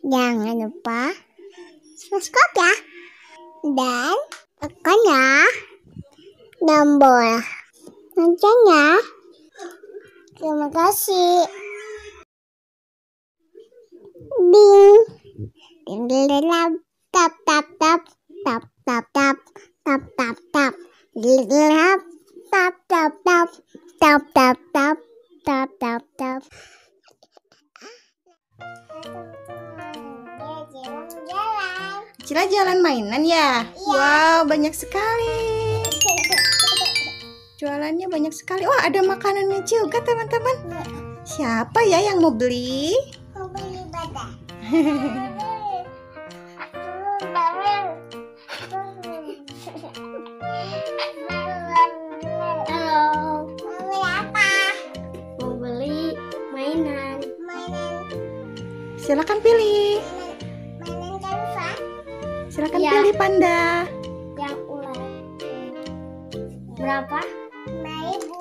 Jangan lupa subscribe ya. Dan tekan ya tombol loncengnya. Terima kasih. Ding. Ding ding ding tap tap tap tap tap tap tap tap tap. Ding ding tap tap tap tap tap tap tap tap tap. Cila jalan mainan ya? Iya. Wow, banyak sekali. Jualannya banyak sekali. Wah, ada makanannya juga, teman-teman. Siapa ya yang mau beli? Mau beli badak. Halo. Mau beli apa? Mau beli mainan. Silakan pilih. Mainan Canva. Silakan Iya. pilih Panda. Yang ular. Berapa? 5.000.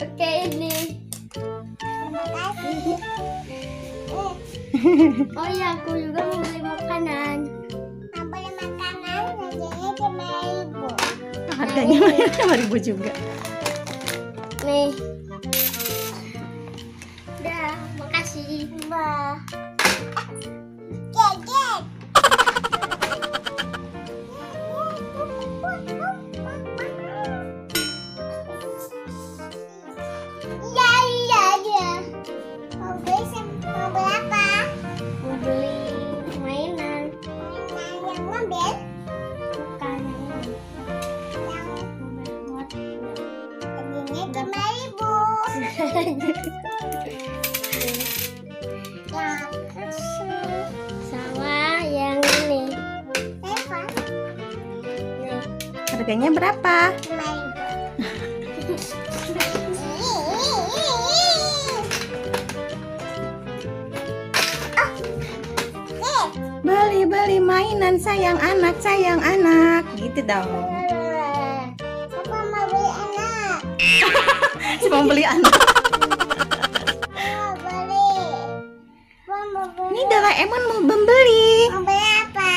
Oke, ini. Terima kasih. Oh iya, aku juga mau beli makanan. Mau beli makanan, harganya 5.000. Harganya 5.000 juga. Nih. Udah, makasih. Mbak. Geget. Iya. Mau beli apa? Mau beli mainan. Mainan yang mobil? Bukan yang mobil. Harganya 5.000. Sama yang ini. Nih, Harganya berapa? 5.000. Beli mainan sayang anak gitu dong. Siapa mau beli anak? Mau beli anak. Mau beli. Ini Doraemon mau membeli. Mau beli apa?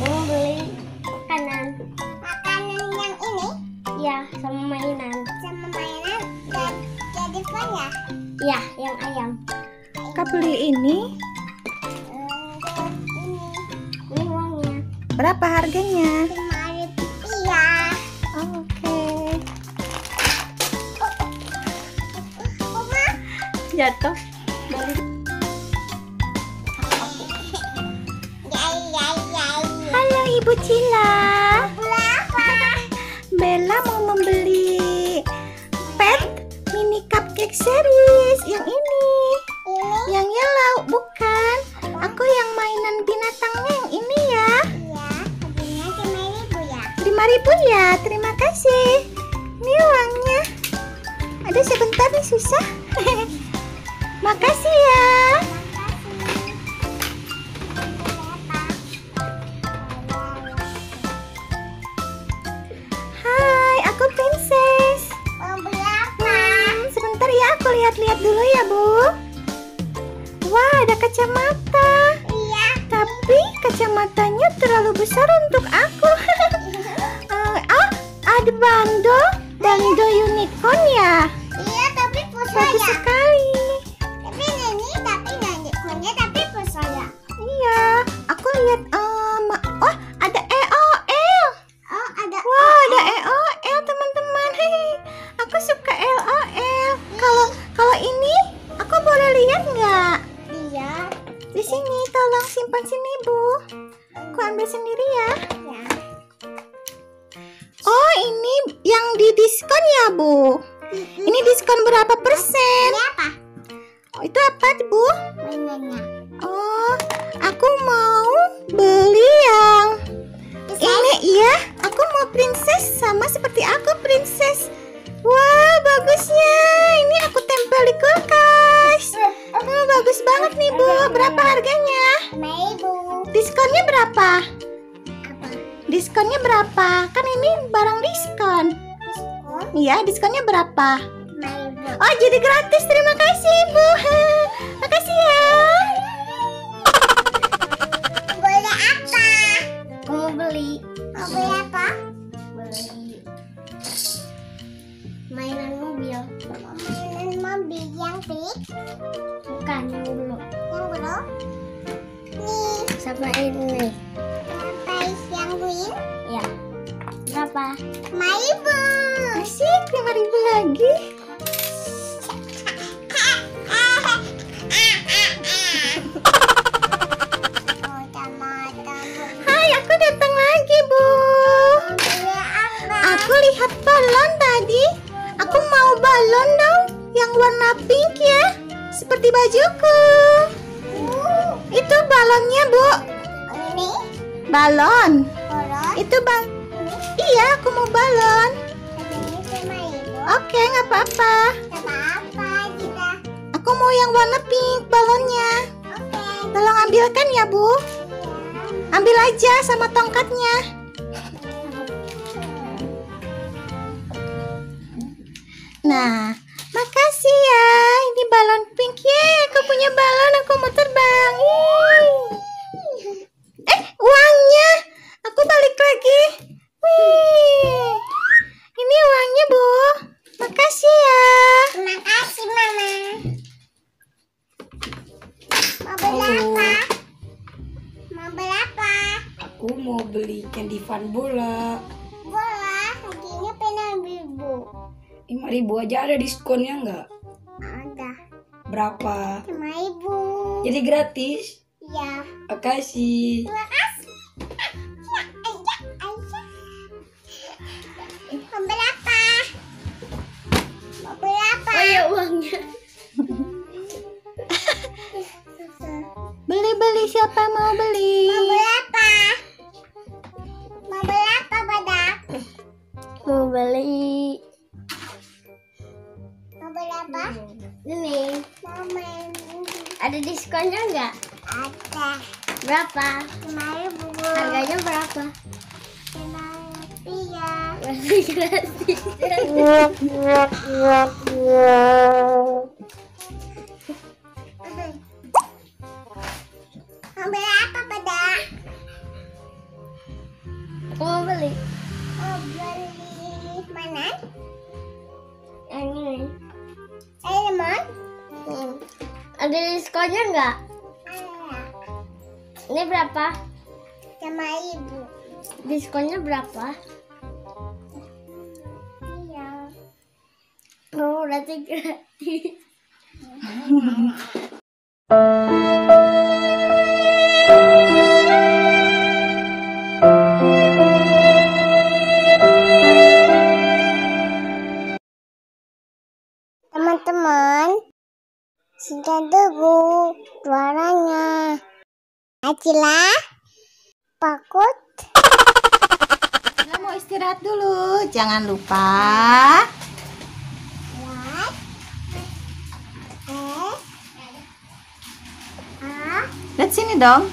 Mau beli makanan. Makanan yang ini? Iya, sama mainan. Sama mainan jadi fun ya? Iya, yang ayam. Kak beli ini Ini uangnya. berapa harganya? 5.000. Iya. Oke. Oma. Jatuh. Balik. Halo Ibu Cila. Beli apa? Bella mau membeli pet mini cupcake series yang ini. Ini? Yang yellow, bukan. Aku yang mainan binatangnya yang ini ya. Iya, harganya 5.000 ya. 5.000 ya, terima kasih. Ini uangnya. Ada sebentar nih susah. Makasih ya. Hai, aku Princess. Mau beli apa? Sebentar ya, aku lihat-lihat dulu ya, Bu. Wah, ada kacamata. Iya. Tapi kacamatanya terlalu besar untuk aku. Ada bando unicorn ya. Iya, tapi Bagus pusaya. sekali. Tapi ini tapi pusaya. Iya, aku lihat oh, ada EOL. Oh, ada. Wow, ada EOL, teman-teman. Hei, aku suka EOL. Kalau ini aku boleh lihat nggak? Iya. Di sini, tolong simpan sini, Bu. Aku ambil sendiri ya. Ya. Oh, ini yang di diskon ya, Bu? Ini diskon berapa persen? Ini apa? Oh, itu apa, Bu? Mainannya. Oh, aku mau beli yang ini ya. Aku mau princess sama seperti aku princess. Wah, bagusnya. Ini aku tempel di kulkas. Oh, bagus banget nih, Bu. Berapa harganya? 5.000. Diskonnya berapa? Apa? Diskonnya berapa? Kan ini barang diskon. Diskon? Iya, diskonnya berapa? 5.000. Oh, jadi gratis. Terima kasih, Bu. Makasih ya. Boleh apa? Aku mau beli. Mau beli apa? Beli mainan mobil. Mainan mobil yang pink. Bukan, yang dulu. Yang belum. Nih, Sama ini. sampai yang green. Ya. Berapa? 5.000. Asik, 5.000 lagi. Hai, aku datang lagi, Bu. Aku lihat balon tadi. Aku mau balon dong, yang warna pink ya, seperti bajuku. Itu balonnya, Bu. Ini Balon. bolong. Itu Iya, aku mau balon. Ini cuma itu. Oke, nggak apa-apa. Sama apa kita? Aku mau yang warna pink balonnya. Oke. Tolong ambilkan ya, Bu. Ambil aja sama tongkatnya. Nah, makasih ya. Ini balon pink. Yeay, aku punya balon. Aku mau terbang. Uangnya. Aku balik lagi. Wih. Ini uangnya, Bu. Makasih ya. Terima kasih, Mama. Mau beli apa? Mau beli apa? Aku mau beli candy fun bola. Bola, harganya pengen 5.000 aja, ada diskonnya nggak? Ada. Berapa? 5.000. Jadi gratis? Ya. Makasih. Terima kasih. Mau beli apa? Mau beli apa? Oh ya, uangnya. Beli-beli, siapa mau beli? Mau beli apa? Mau beli apa, Badak? Mau beli Mau beli apa? ini. Mau main. Ada diskonnya nggak? Ada. Berapa? 5.000. Harganya berapa? 5.000 ya. Gratis. Mau beli apa, Badak? Aku mau beli Mau beli mana? yang ini. Lemon? Ada diskonnya nggak? Ada. Ini berapa? 5.000. Diskonnya berapa? Iya. Oh, berarti gratis. Teman-teman, sudah tunggu suaranya. Acila, Pakut. Kita mau istirahat dulu. Jangan lupa Like, A, lihat sini dong.